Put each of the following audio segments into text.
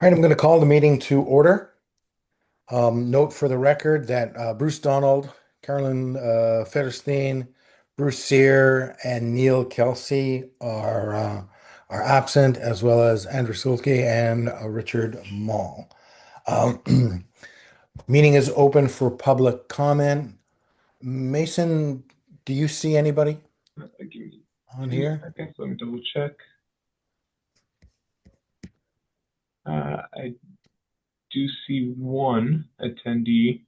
All right, I'm going to call the meeting to order. Note for the record that Bruce Donald, Carolyn Federstein, Bruce Sear, and Neil Kelsey are absent, as well as Andrew Sulke and Richard Mall. Meeting is open for public comment. Mason, do you see anybody Give me on 2 here? seconds. Let me double check. I do see one attendee.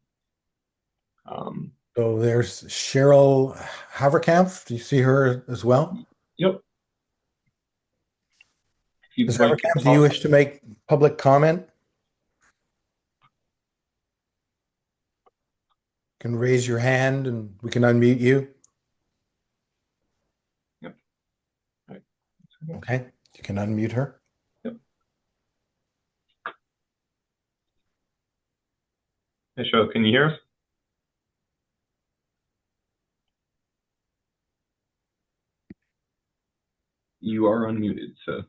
Um, So there's Cheryl Haverkamp. Do you see her as well? yep. If you'd Ms. like to Haverkamp, do you talk, wish to make public comment? Can raise your hand and we can unmute you. yep. All right. Okay, you can unmute her. Yep. Hey, Cheryl, can you hear us? You are unmuted, so.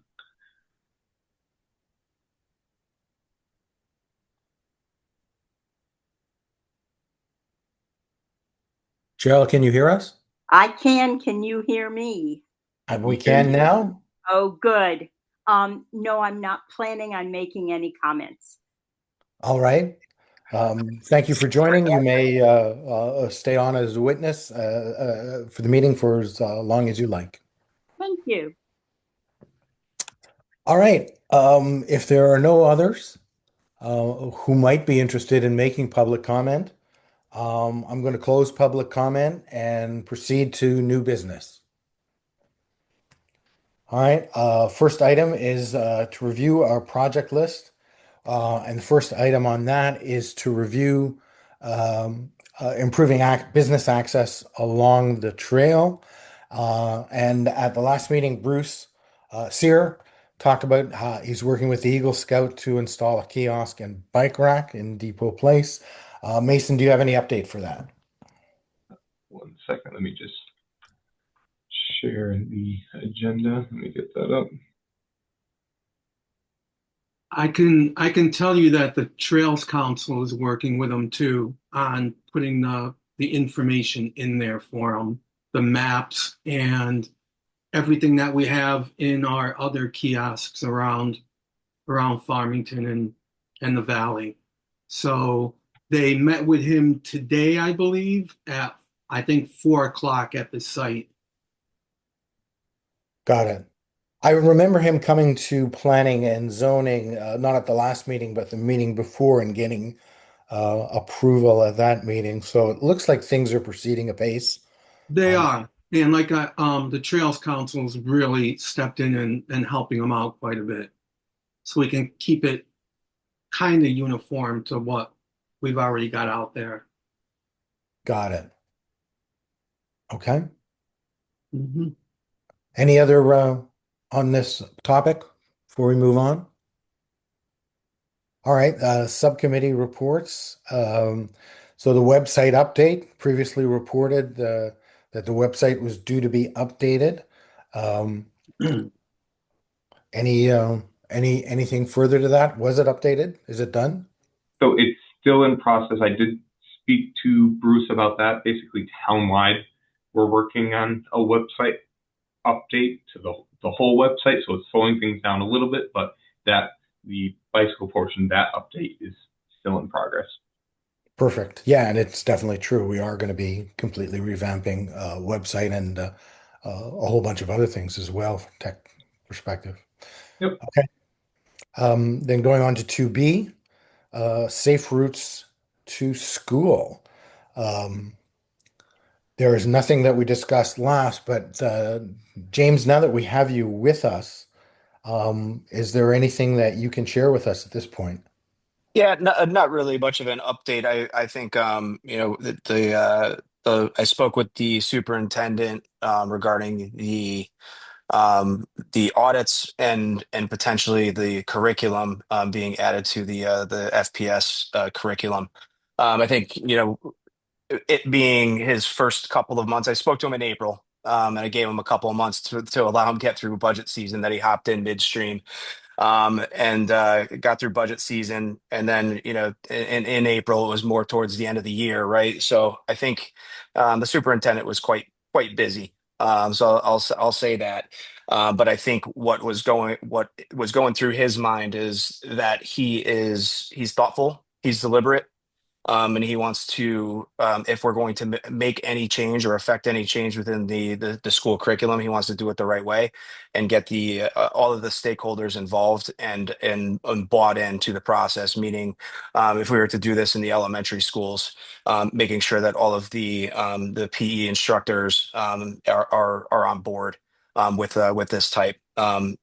Cheryl, can you hear us? I can. Can you hear me? We can now. Oh, good. No, I'm not planning on making any comments. All right. Thank you for joining. You may stay on as a witness for the meeting for as long as you like. Thank you. All right. If there are no others who might be interested in making public comment, I'm going to close public comment and proceed to new business. All right. First item is to review our project list. And the first item on that is to review improving business access along the trail. And at the last meeting, Bruce Sear talked about how he's working with the Eagle Scout to install a kiosk and bike rack in Depot Place. Mason, do you have any update for that? 1 second. Let me just share the agenda. Let me get that up. I can tell you that the Trails Council is working with them too on putting the information in there for them, the maps and everything that we have in our other kiosks around Farmington and the Valley. So they met with him today, I believe, at I think 4 o'clock at the site. Got it. I remember him coming to planning and zoning, not at the last meeting, but the meeting before and getting approval at that meeting. So it looks like things are proceeding apace. They Um, are. And the Trails Council's really stepped in and helping them out quite a bit. So we can keep it kind of uniform to what we've already got out there. got it. Okay. Mhm. Any other on this topic before we move on? All right, subcommittee reports. So the website update previously reported that the website was due to be updated. Um, anything further to that? Was it updated? Is it done? So it's still in process. I did speak to Bruce about that. Basically, townwide, we're working on a website update to the whole website. So it's slowing things down a little bit, but that the bicycle portion, that update is still in progress. Perfect. Yeah, and it's definitely true. We are going to be completely revamping website and a whole bunch of other things as well from tech perspective. Yep. Okay. Then going on to 2B, safe routes to school. Um, there is nothing that we discussed last, but James, now that we have you with us, is there anything that you can share with us at this point? Yeah, not really much of an update. I think I spoke with the superintendent regarding the audits and potentially the curriculum being added to the FPS curriculum. I think it being his first couple of months. I spoke to him in April. and I gave him a couple of months to allow him get through budget season that he hopped in midstream, and got through budget season. And then, in April, it was more towards the end of the year, right? So I think the superintendent was quite busy. So I'll say that. But I think what was going through his mind is that he's thoughtful, he's deliberate, and he wants to, if we're going to make any change or affect any change within the school curriculum, he wants to do it the right way and get the all of the stakeholders involved and bought into the process. Meaning, if we were to do this in the elementary schools, making sure that all of the PE instructors are on board with this type. And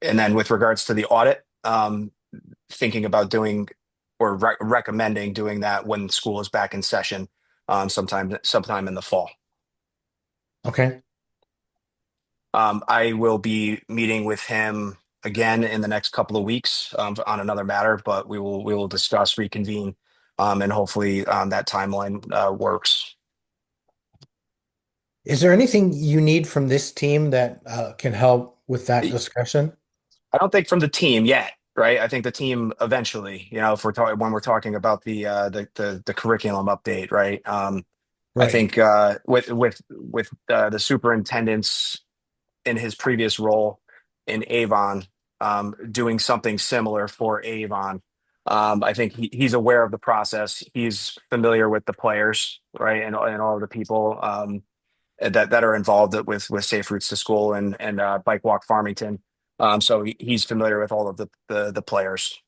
then with regards to the audit, thinking about doing or recommending doing that when school is back in session, sometime in the fall. Okay. I will be meeting with him again in the next couple of weeks, on another matter, but we will discuss, reconvene, and hopefully that timeline works. Is there anything you need from this team that can help with that discussion? I don't think from the team yet, right? I think the team eventually, if we're talking when we're talking about the curriculum update, right? I Right. think with the superintendent's in his previous role in Avon, doing something similar for Avon. I think he's aware of the process. He's familiar with the players, right, and all of the people, that are involved with Safe Routes to School and Bike Walk Farmington. So he's familiar with all of the players.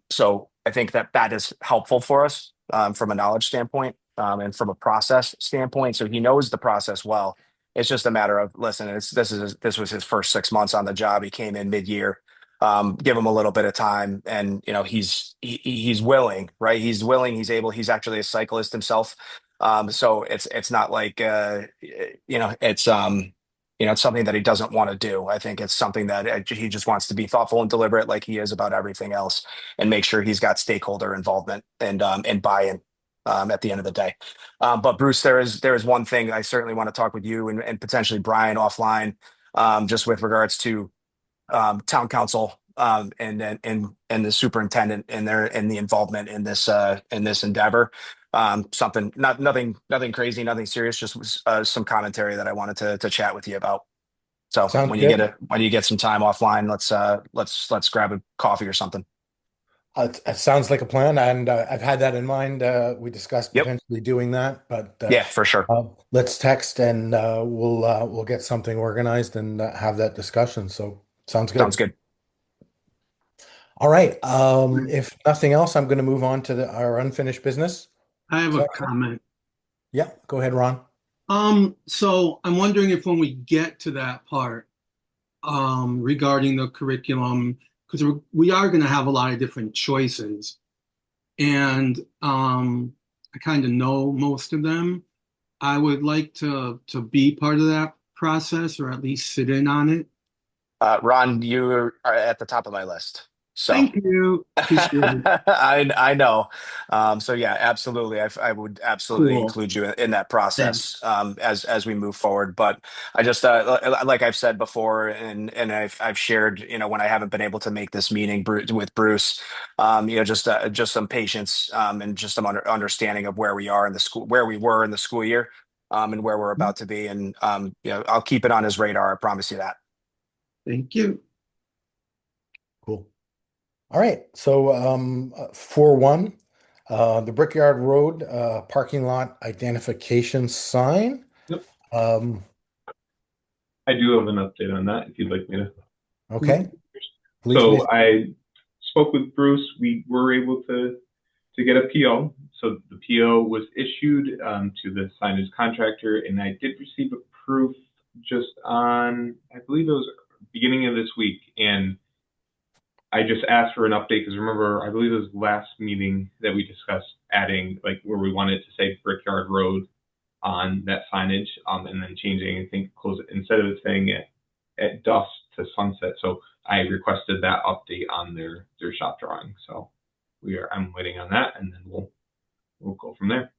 So I think that is helpful for us, from a knowledge standpoint, and from a process standpoint. So he knows the process well. It's just a matter of, listen, this was his first 6 months on the job. He came in mid-year. Give him a little bit of time, and he's willing, right? He's willing. He's able. He's actually a cyclist himself. So it's not like, it's something that he doesn't want to do. I think it's something that he just wants to be thoughtful and deliberate, like he is about everything else, and make sure he's got stakeholder involvement and buy-in, at the end of the day. But Bruce, there is one thing I certainly want to talk with you and potentially Brian offline, just with regards to, town council, and the superintendent and the involvement in this endeavor. Something nothing crazy, nothing serious, just some commentary that I wanted to chat with you about. So Sounds when you good. get some time offline, let's grab a coffee or something. It sounds like a plan, and I've had that in mind. We discussed Yep. potentially doing that, but Yeah, for sure. let's text and we'll get something organized and have that discussion. So sounds Sounds good. good. All right. If nothing else, I'm going to move on to our unfinished business. I have a So, comment. yeah, go ahead, Ron. So I'm wondering if when we get to that part, regarding the curriculum, because we are going to have a lot of different choices, and I kind of know most of them. I would like to be part of that process, or at least sit in on it. Ron, you are at the top of my list. So Thank you. Appreciate it. I know. So yeah, absolutely. I would absolutely Cool. include you in that process, Thanks. as we move forward. But I just, like I've said before, and I've shared, when I haven't been able to make this meeting with Bruce, just some patience, and just some understanding of where we are in the school, where we were in the school year, and where we're about to be. And I'll keep it on his radar. I promise you that. Thank you. Cool. All right. So, 4-1, the Brickyard Road parking lot identification sign. Yep. Um, I do have an update on that if you'd like me to. okay. Please. So I spoke with Bruce. We were able to get a PO. So the PO was issued to the signage contractor, and I did receive a proof just on, I believe it was beginning of this week. And I just asked for an update because remember, I believe it was last meeting that we discussed adding, like, where we wanted to say Brickyard Road on that signage, and then changing, I think, close it instead of it saying at dusk to sunset. So I requested that update on their shop drawing. So I'm waiting on that, and then we'll go from there.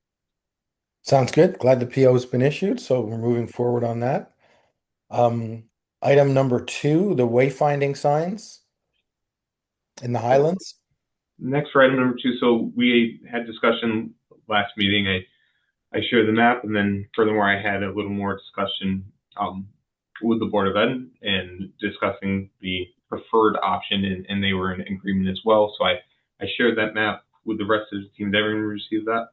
Sounds good. Glad the PO has been issued, so we're moving forward on that. Um, Item number 2, the wayfinding signs in the Highlands. Next for item number 2. So we had discussion last meeting. I shared the map, and then furthermore, I had a little more discussion with the Board of Ed and discussing the preferred option, and they were in agreement as well. So I shared that map with the rest of the team. Did everyone receive that?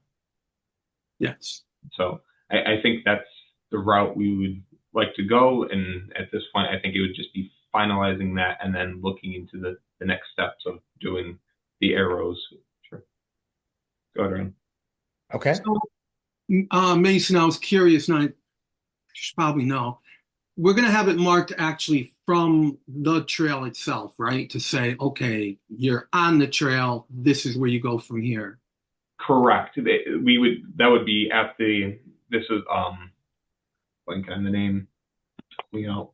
Yes. So I think that's the route we would like to go. And at this point, I think it would just be finalizing that and then looking into the next steps of doing the arrows. Sure. Go ahead, Ryan. Okay. So, Mason, I was curious, and you should probably know. We're going to have it marked actually from the trail itself, right? To say, okay, you're on the trail. This is where you go from here. Correct. That would be at this is blank on the name. You know,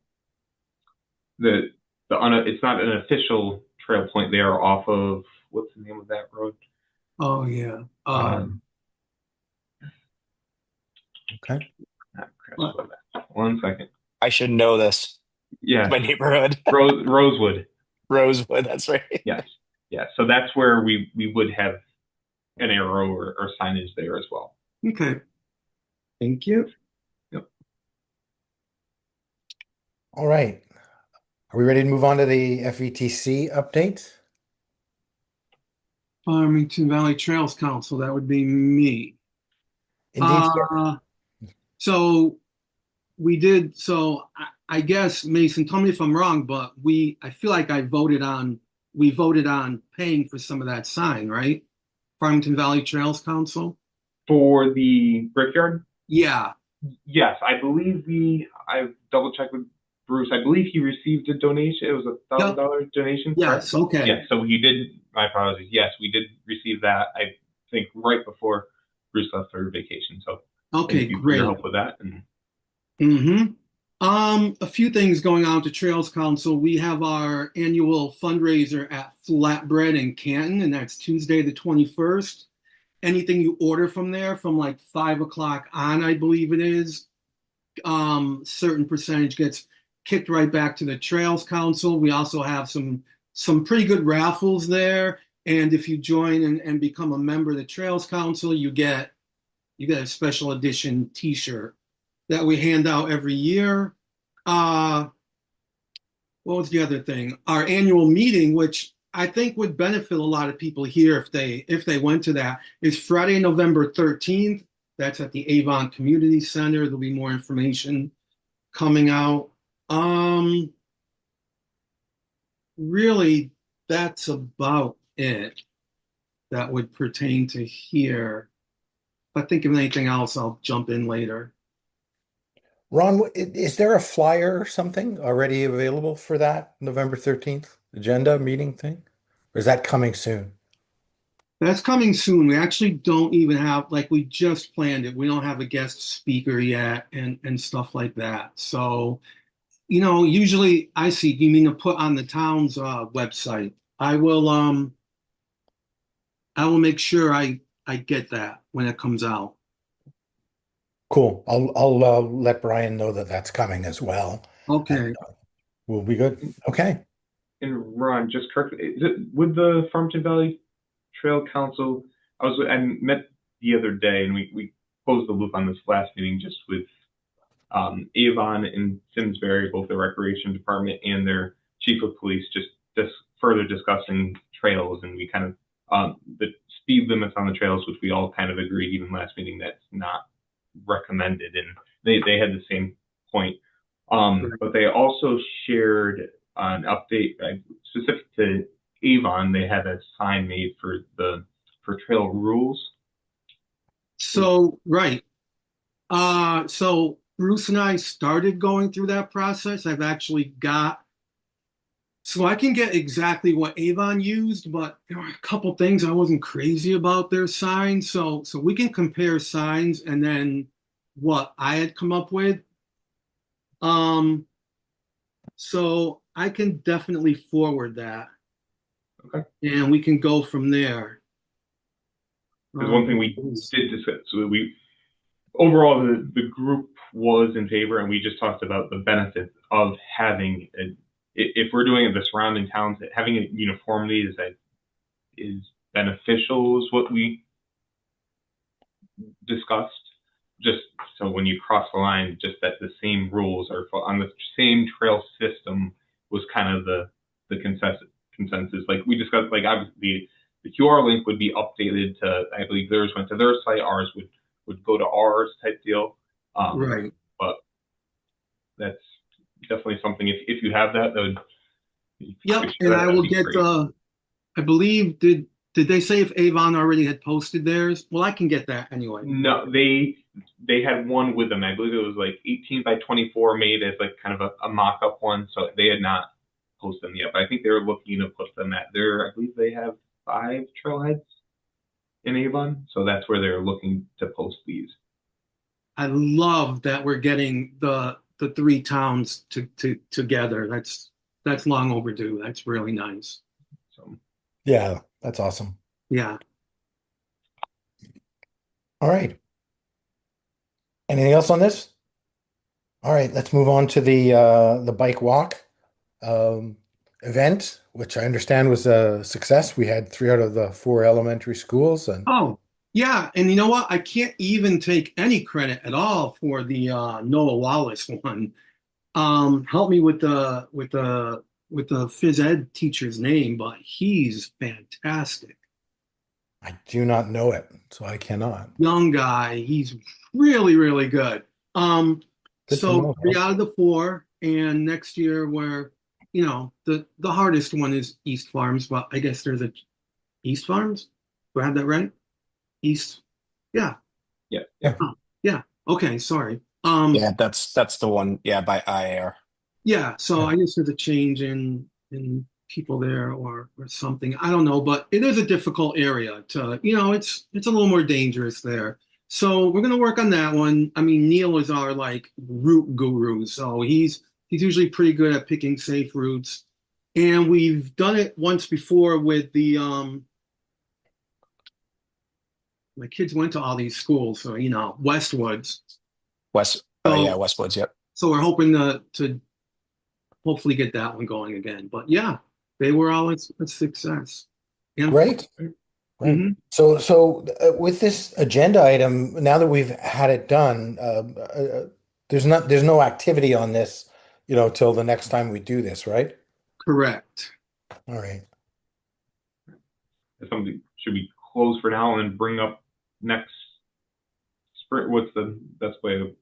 it's not an official trail point. They are off of, what's the name of that road? Oh yeah. Okay. One second. I should know this. Yeah. My neighborhood. Rosewood. Rosewood, that's right. Yes. Yeah. So that's where we would have an arrow or signage there as well. Okay. Thank you. Yep. All right. Are we ready to move on to the FETC update? Farmington Valley Trails Council, that would be me. Indeed, sir. So we did, I guess, Mason, tell me if I'm wrong, but I feel like we voted on paying for some of that sign, right? Farmington Valley Trails Council? For the brickyard? Yeah. Yes, I believe I double checked with Bruce. I believe he received a donation. It was $1,000 donation. Yes. Correct? Okay. Yes. So he did. My apologies. Yes, we did receive that. I think right before Bruce left for vacation. So okay, thank you for great. your help with that. A few things going on to Trails Council. We have our annual fundraiser at Flatbread in Canton, and that's Tuesday the 21st. Anything you order from there from like 5 o'clock on, I believe it is, certain percentage gets kicked right back to the Trails Council. We also have some pretty good raffles there, and if you join and become a member of the Trails Council, you get a special edition T-shirt that we hand out every year. What was the other thing? Our annual meeting, which I think would benefit a lot of people here if they went to that, is Friday, November 13th. That's at the Avon Community Center. There'll be more information coming out. Really, that's about it that would pertain to here. If I think of anything else, I'll jump in later. Ron, is there a flyer or something already available for that November 13th agenda meeting thing? Or is that coming soon? That's coming soon. We actually don't even have, we just planned it. We don't have a guest speaker yet and stuff like that. So, usually I see, you mean to put on the town's website? I will make sure I get that when it comes out. Cool. I'll let Brian know that that's coming as well. Okay. And, we'll be good. Okay. And Ron, just correct. Is it with the Farmington Valley Trail Council? I met the other day, and we closed the loop on this last meeting just with Avon and Simsbury, both the recreation department and their chief of police, just further discussing trails, and we kind of the speed limits on the trails, which we all kind of agreed even last meeting that's not recommended, and they had the same point. But they also shared an update specific to Avon. They had a sign made for trail rules. So right. So Bruce and I started going through that process. I've actually so I can get exactly what Avon used, but there were a couple things I wasn't crazy about their signs. So we can compare signs and then what I had come up with. So I can definitely forward that. Okay. And we can go from there. Because one thing we did discuss, so overall, the group was in favor, and we just talked about the benefits of having if we're doing it the surrounding towns, having a uniformity is beneficial, is what we discussed. Just so when you cross the line, just that the same rules are on the same trail system was kind of the consensus. Like we discussed, like obviously the QR link would be updated to, I believe theirs went to their site, ours would go to ours type deal. Right. But that's definitely something, if you have that would. Yep, and I will get I believe, did they say if Avon already had posted theirs? Well, I can get that anyway. No, they had one with them. I believe it was like 18 by 24 made as like kind of a mock-up one. So they had not posted them yet, but I think they were looking to put them at I believe they have 5 trailheads in Avon. So that's where they're looking to post these. I love that we're getting the 3 towns together. That's long overdue. That's really nice. So Yeah, that's awesome. Yeah. All right. Anything else on this? All right, let's move on to the bike walk event, which I understand was a success. We had 3 out of the 4 elementary schools, and Oh, yeah. And you know what? I can't even take any credit at all for the Noah Wallace one. Help me with the phys ed teacher's name, but he's fantastic. I do not know it, so I cannot. Young guy. He's really, really good. Good to So know. 3 out of the 4, and next year the hardest one is East Farms, but I guess there's a East Farms. Do I have that right? East. Yeah. yeah. Oh, yeah. Okay. Sorry. Yeah, that's the one. Yeah, by IAR. Yeah. So Yeah. I guess there's a change in people there or something. I don't know, but it is a difficult area to, it's a little more dangerous there. So we're gonna work on that one. I mean, Neil is our like route guru, so he's usually pretty good at picking safe routes. And we've done it once before with the my kids went to all these schools, so Westwoods. Yeah, So Westwoods. Yep. so we're hoping to hopefully get that one going again. But yeah, they were all a success. And Great. Right. Mhm. So with this agenda item, now that we've had it done, there's no activity on this, till the next time we do this, right? Correct. All right. Something should we close for now and bring up next spring? What's the best way of?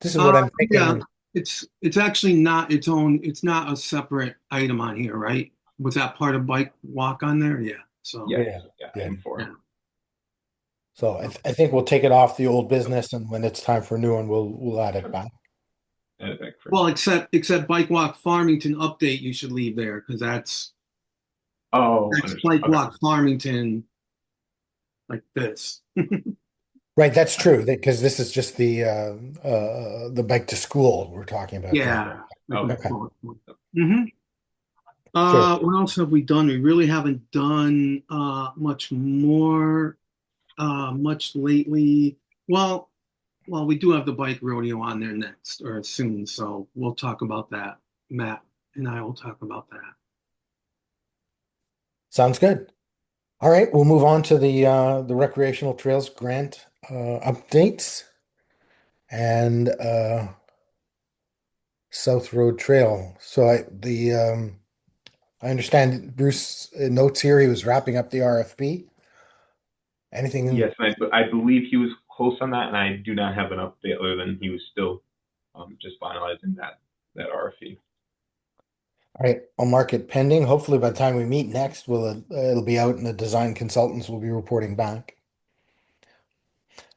This is what I'm thinking. Yeah, it's actually not its own. It's not a separate item on here, right? Was that part of bike walk on there? Yeah. So Yeah. Yeah. Item 4. Yeah. So I think we'll take it off the old business, and when it's time for a new one, we'll add it back. Add it back for. Well, except bike walk Farmington update, you should leave there because that's Understood. bike Okay. walk Farmington like this. Right, that's true. Because this is just the bike to school we're talking about. Yeah. Okay. Mm-hmm. Sure. What else have we done? We really haven't done much more much lately. Well, we do have the bike rodeo on there next or soon, so we'll talk about that. Matt and I will talk about that. Sounds good. All right, we'll move on to the recreational trails grant updates and South Road Trail. So I understand Bruce notes here he was wrapping up the RFP. Anything? Yes, I believe he was close on that, and I do not have an update other than he was still just finalizing that RFP. All right, I'll mark it pending. Hopefully, by the time we meet next, it'll be out, and the design consultants will be reporting back.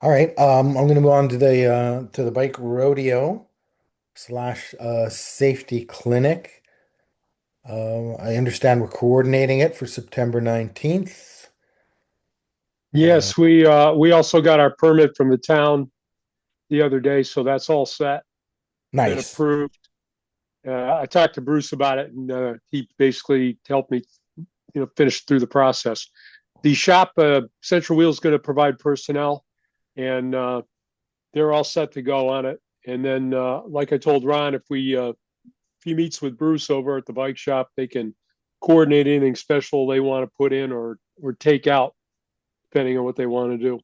All right, I'm going to move on to the bike rodeo / safety clinic. I understand we're coordinating it for September 19th. Yes, we also got our permit from the town the other day, so that's all set and Nice. approved. I talked to Bruce about it, and he basically helped me, finish through the process. The shop, Central Wheel, is going to provide personnel, and they're all set to go on it. And then, like I told Ron, if he meets with Bruce over at the bike shop, they can coordinate anything special they want to put in or take out, depending on what they want to do.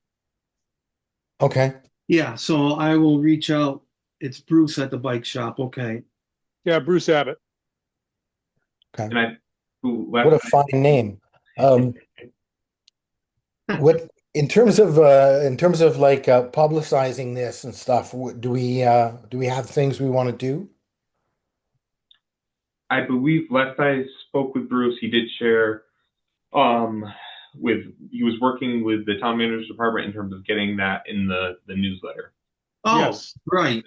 Okay. Yeah, so I will reach out. It's Bruce at the bike shop. Okay. Yeah, Bruce Abbott. And I, who What a left, fine name. What in terms of like publicizing this and stuff, do we have things we want to do? I believe last I spoke with Bruce, he did share, he was working with the town manager's department in terms of getting that in the newsletter. Oh, Yes. right,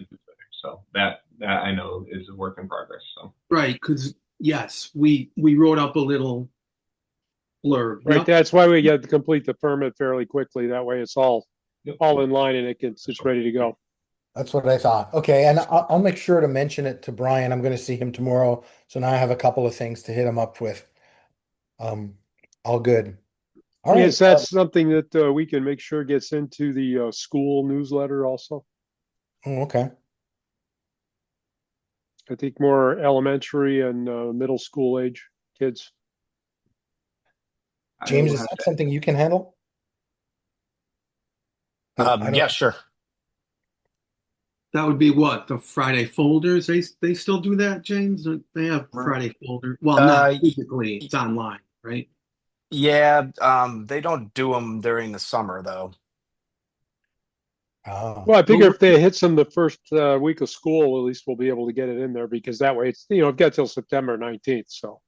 So that I know is a work in progress. So right. Because yes, we wrote up a little blurb. Right. Yep. That's why we get to complete the permit fairly quickly. That way it's all Yep. in line and it's ready to go. That's what I thought. Okay, and I'll make sure to mention it to Brian. I'm going to see him tomorrow, so now I have a couple of things to hit him up with. All good. All right. Yes, that's something that we can make sure gets into the school newsletter also. Okay. I think more elementary and middle school age kids. I James, will is have that to- something you can handle? I don't- Yeah, sure. That would be what, the Friday folders? They still do that, James? They have Friday folder. Well, not physically, it's online, right? Yeah, they don't do them during the summer though. Oh. Well, I figure if they hits them the first week of school, at least we'll be able to get it in there because that way it's, I've got till September 19th. So,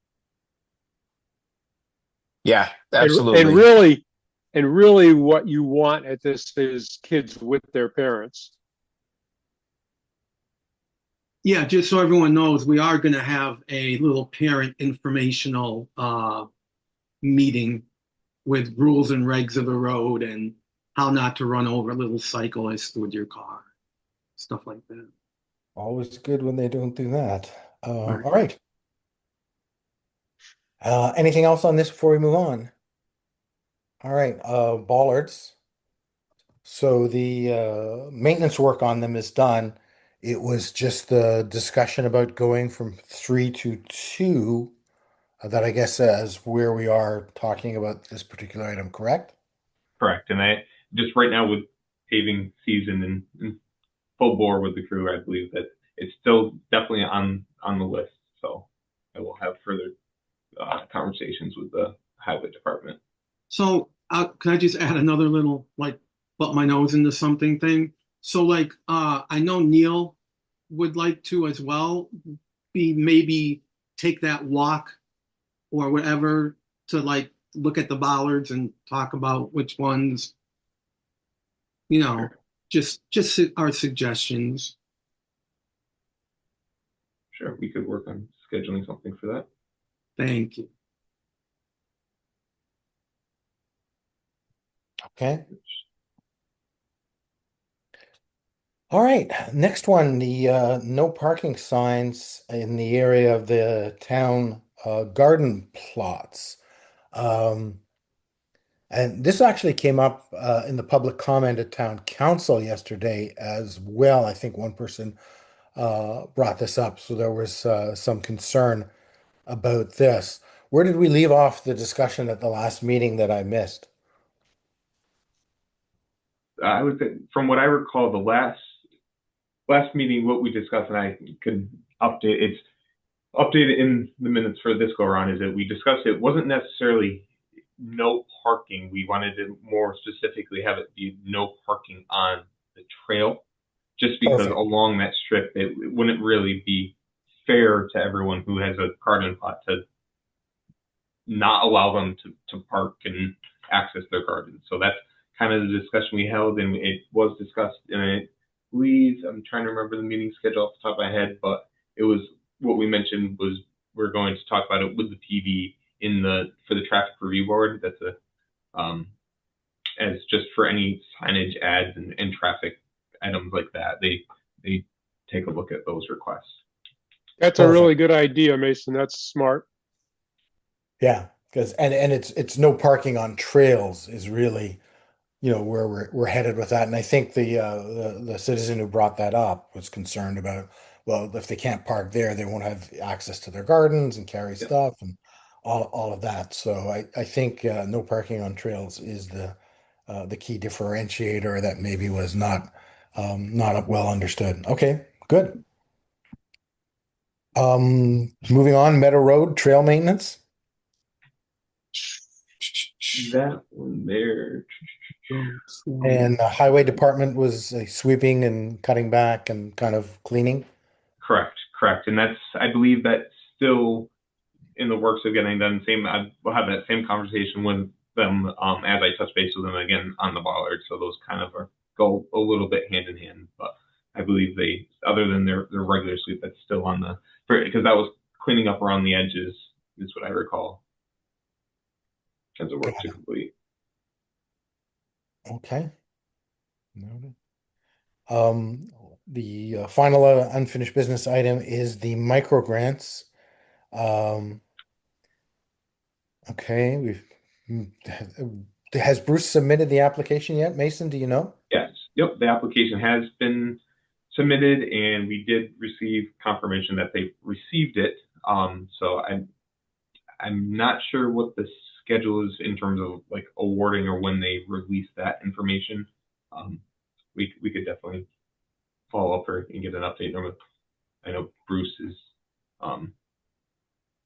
Yeah, and absolutely. really what you want at this is kids with their parents. Yeah, just so everyone knows, we are going to have a little parent informational meeting with rules and regs of the road and how not to run over little cyclists with your car, stuff like that. Always good when they don't do that. Right. All right. Anything else on this before we move on? All right, bollards. So the maintenance work on them is done. It was just the discussion about going from 3 to 2 that I guess is where we are talking about this particular item, correct? Correct. And I just right now with paving season and full bore with the crew, I believe that it's still definitely on the list. So I will have further conversations with the highway department. So can I just add another little, like, butt my nose into something thing? So, like, I know Neil would like to as well maybe take that walk or whatever to, like, look at the bollards and talk about which ones, just our suggestions. Sure, we could work on scheduling something for that. Thank you. Okay. All right, next one, the no parking signs in the area of the town garden plots. And this actually came up in the public comment at town council yesterday as well. I think one person brought this up, so there was some concern about this. Where did we leave off the discussion at the last meeting that I missed? I would say, from what I recall, the last meeting, what we discussed, and I could update, it's updated in the minutes for this go around, is that we discussed it wasn't necessarily no parking. We wanted to more specifically have it be no parking on the trail, just because Perfect. along that strip, it wouldn't really be fair to everyone who has a garden plot to not allow them to park and access their garden. So that's kind of the discussion we held, and it was discussed, and I believe, I'm trying to remember the meeting schedule off the top of my head, but it was what we mentioned was we're going to talk about it with the PD for the traffic review board. That's as just for any signage ads and traffic items like that, they take a look at those requests. That's a really good idea, Mason. That's smart. Yeah, because and it's no parking on trails is really where we're headed with that. And I think the citizen who brought that up was concerned about, well, if they can't park there, they won't have access to their gardens and carry Yep. stuff and all of that. So I think no parking on trails is the key differentiator that maybe was not well understood. Okay, good. Moving on, Meadow Road trail maintenance. That one there. And the highway department was sweeping and cutting back and kind of cleaning. Correct. And I believe that's still in the works of getting done. We'll have that same conversation with them as I touch base with them again on the bollard. So those kind of go a little bit hand in hand. But I believe other than their regular sweep, that's still because that was cleaning up around the edges, is what I recall. As a work to complete. Okay. Noted. The final unfinished business item is the micro grants. Okay, has Bruce submitted the application yet? Mason, do you know? Yes. Yep. The application has been submitted, and we did receive confirmation that they received it. So I'm not sure what the schedule is in terms of like awarding or when they release that information. We could definitely follow up and get an update. I know Bruce is on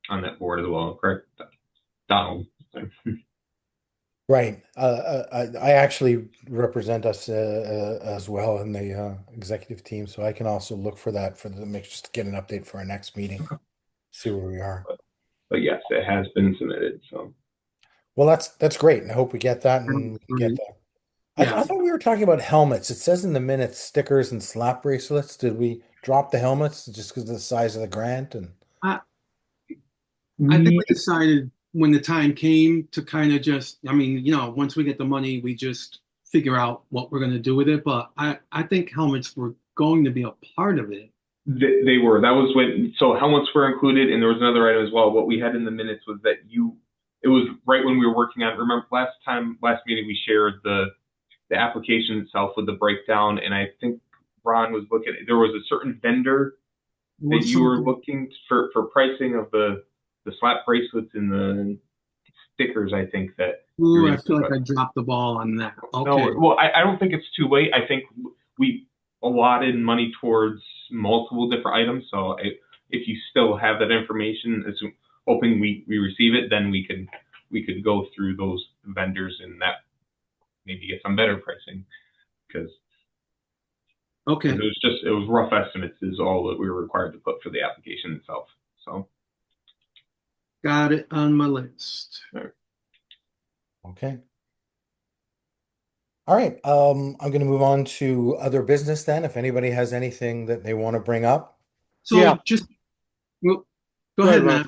that board as well, correct? Donald. Right. I actually represent us as well in the executive team, so I can also look for that just to get an update for our next meeting. See where we are. But yes, it has been submitted. So. Well, that's great. I hope we get that and we get that. I thought we were talking about helmets. It says in the minutes stickers and slap bracelets. Did we drop the helmets just because of the size of the grant? And I think we decided when the time came to kind of just, I mean, once we get the money, we just figure out what we're going to do with it. But I think helmets were going to be a part of it. They were. That was so helmets were included, and there was another item as well. What we had in the minutes was that it was right when we were working on, remember last meeting, we shared the application itself with the breakdown, and I think Ron was there was a certain vendor that you were looking for pricing of the slap bracelets and the stickers. I think that. Ooh, I feel like I dropped the ball on that. Okay. No, well, I don't think it's too late. I think we allotted money towards multiple different items. So if you still have that information, hoping we receive it, then we could go through those vendors and that maybe get some better pricing, because okay, it was rough estimates is all that we were required to put for the application itself. So got it on my list. okay. All right. I'm going to move on to other business then. If anybody has anything that they want to bring up. So Yeah. Go ahead, Matt.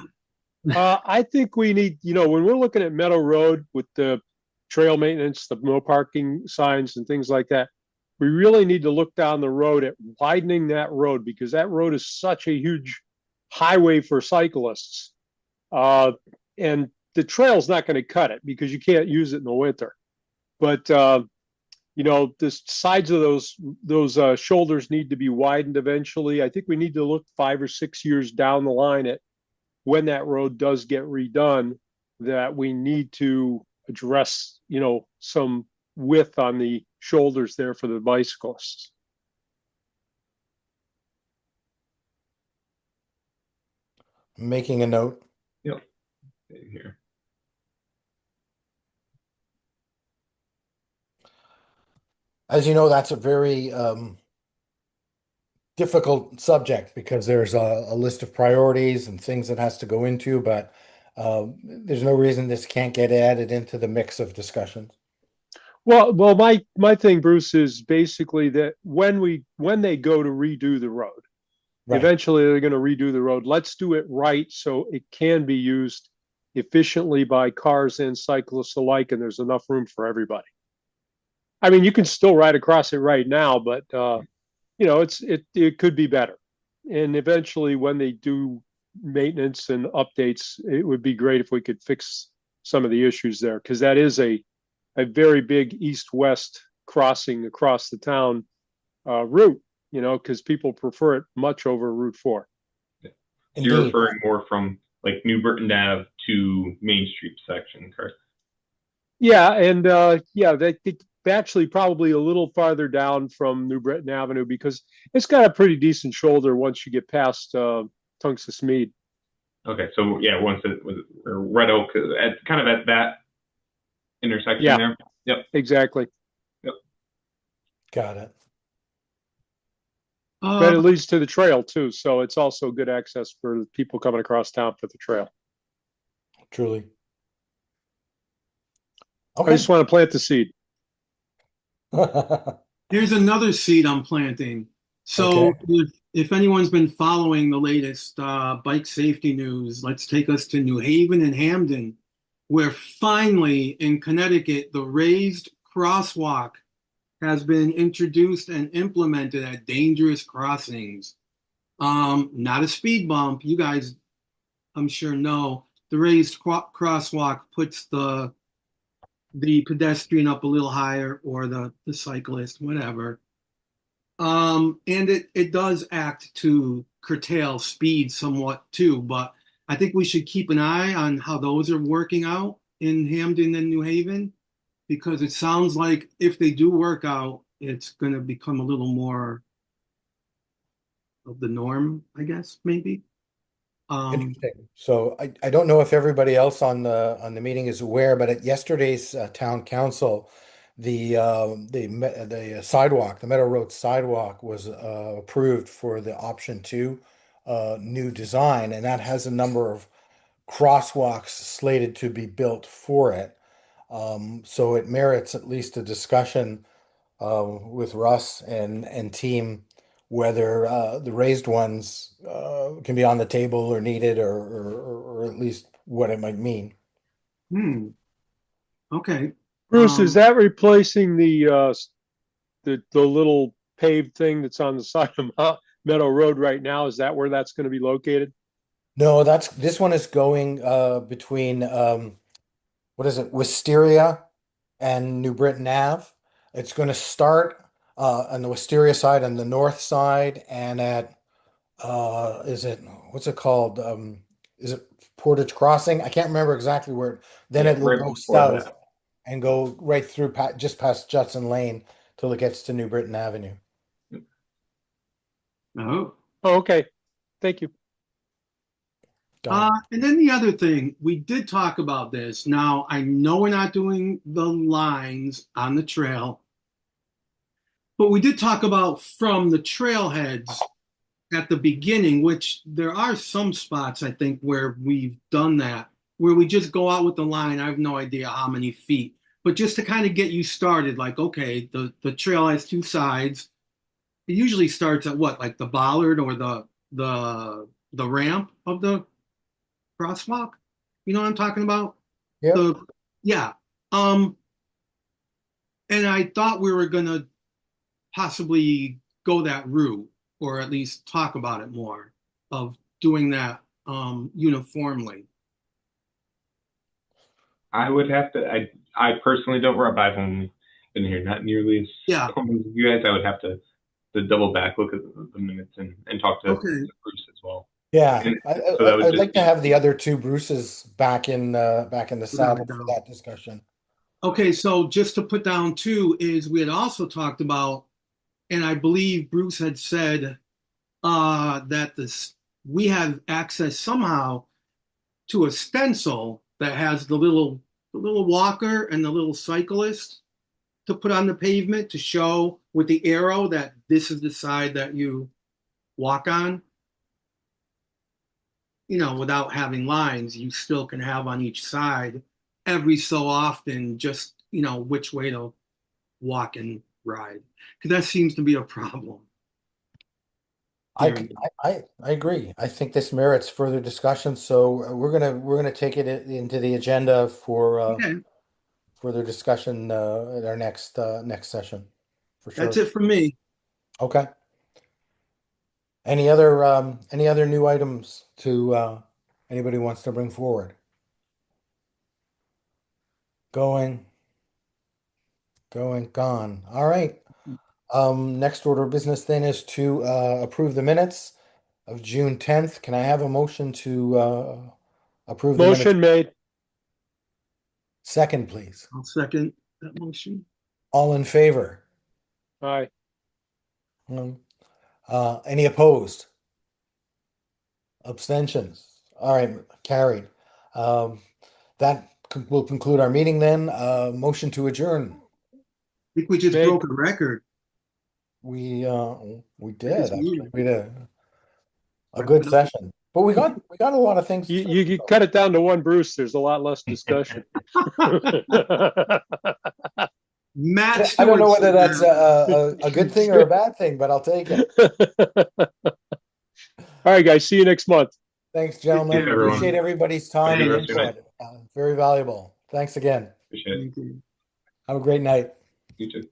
I think we need, when we're looking at Meadow Road with the trail maintenance, the no parking signs and things like that, we really need to look down the road at widening that road, because that road is such a huge highway for cyclists. And the trail's not going to cut it because you can't use it in the winter. But, the sides of those shoulders need to be widened eventually. I think we need to look 5 or 6 years down the line at when that road does get redone, that we need to address, some width on the shoulders there for the bicyclists. Making a note. Yep. Here. As you know, that's a very difficult subject because there's a list of priorities and things that has to go into, but there's no reason this can't get added into the mix of discussions. Well, my thing, Bruce, is basically that when they go to redo the road, Right. eventually they're going to redo the road. Let's do it right so it can be used efficiently by cars and cyclists alike, and there's enough room for everybody. I mean, you can still ride across it right now, but it could be better. And eventually, when they do maintenance and updates, it would be great if we could fix some of the issues there, because that is a a very big east-west crossing across the town route, because people prefer it much over Route 4. So you're Indeed. referring more from like New Britain Ave to Main Street section, correct? Yeah, and they actually probably a little farther down from New Britain Avenue because it's got a pretty decent shoulder once you get past Tungus Mead. Okay, so yeah, once it was Red Oak, at kind of at that intersection Yeah. there. Yep. Exactly. Got it. But it leads to the trail too, so it's also good access for people coming across town for the trail. Truly. I Okay. just want to plant the seed. Here's another seed I'm planting. So Okay. if anyone's been following the latest bike safety news, let's take us to New Haven and Hamden, where finally in Connecticut, the raised crosswalk has been introduced and implemented at dangerous crossings. Not a speed bump. You guys, I'm sure know, the raised crosswalk puts the pedestrian up a little higher or the cyclist, whatever. And it does act to curtail speed somewhat too, but I think we should keep an eye on how those are working out in Hamden and New Haven, because it sounds like if they do work out, it's going to become a little more of the norm, I guess, maybe. Interesting. So I don't know if everybody else on the meeting is aware, but at yesterday's town council, the sidewalk, the Meadow Road sidewalk, was approved for the option 2 new design, and that has a number of crosswalks slated to be built for it. So it merits at least a discussion with Russ and team whether the raised ones can be on the table or needed, or at least what it might mean. Okay. Bruce, is that replacing the little paved thing that's on the side of Meadow Road right now? Is that where that's going to be located? No, this one is going between what is it, Wisteria and New Britain Ave. It's going to start on the Wisteria side, on the north side, and at is it, what's it called? Is it Portage Crossing? I can't remember exactly where. Then Yeah, it will right go before south that. and go right through just past Judson Lane till it gets to New Britain Avenue. Oh. Oh, okay. Thank you. Done. And then the other thing, we did talk about this. Now, I know we're not doing the lines on the trail, but we did talk about from the trailheads at the beginning, which there are some spots, I think, where we've done that, where we just go out with the line. I have no idea how many feet, but just to kind of get you started, like, okay, the trail has 2 sides. It usually starts at what, like the bollard or the ramp of the crosswalk? You know what I'm talking about? Yeah. Yeah. And I thought we were gonna possibly go that route, or at least talk about it more, of doing that uniformly. I would have to. I personally don't rub. I've only been here not nearly as Yeah. long as you guys. I would have to double back, look at the minutes, and talk to Okay. Bruce as well. Yeah, And I, so that would I'd just like to be have the other 2 Bruces back in the Without saddle a for doubt. that discussion. Okay, so just to put down too is we had also talked about, and I believe Bruce had said that we have access somehow to a stencil that has the little walker and the little cyclist to put on the pavement to show with the arrow that this is the side that you walk on. You know, without having lines, you still can have on each side every so often just, which way to walk and ride. Because that seems to be a problem. I agree. I think this merits further discussion. So we're gonna take it into the agenda for Okay, further discussion at our next session, for sure. that's it for me. Okay. Any other new items to anybody wants to bring forward? Going. Gone. All right. Next order of business then is to approve the minutes of June 10th. Can I have a motion to approve the minutes? Motion made. Second, please. I'll second that motion. All in favor? Aye. Any opposed? Abstentions? All right, carried. That will conclude our meeting then. Motion to adjourn. I think we just Meg. broke a record. We did. This Actually. meeting. We did a good session, but we got a lot of things. You cut it down to one, Bruce. There's a lot less discussion. Matt I don't know Stewart whether that's said a good thing or a bad thing, but I'll take it. All right, guys. See you next month. Thanks, gentlemen. Thank you, everyone. Appreciate everybody's time Have a and good rest of your input. Very valuable. Thanks again. Appreciate it. Thank you. Have a great night. You too.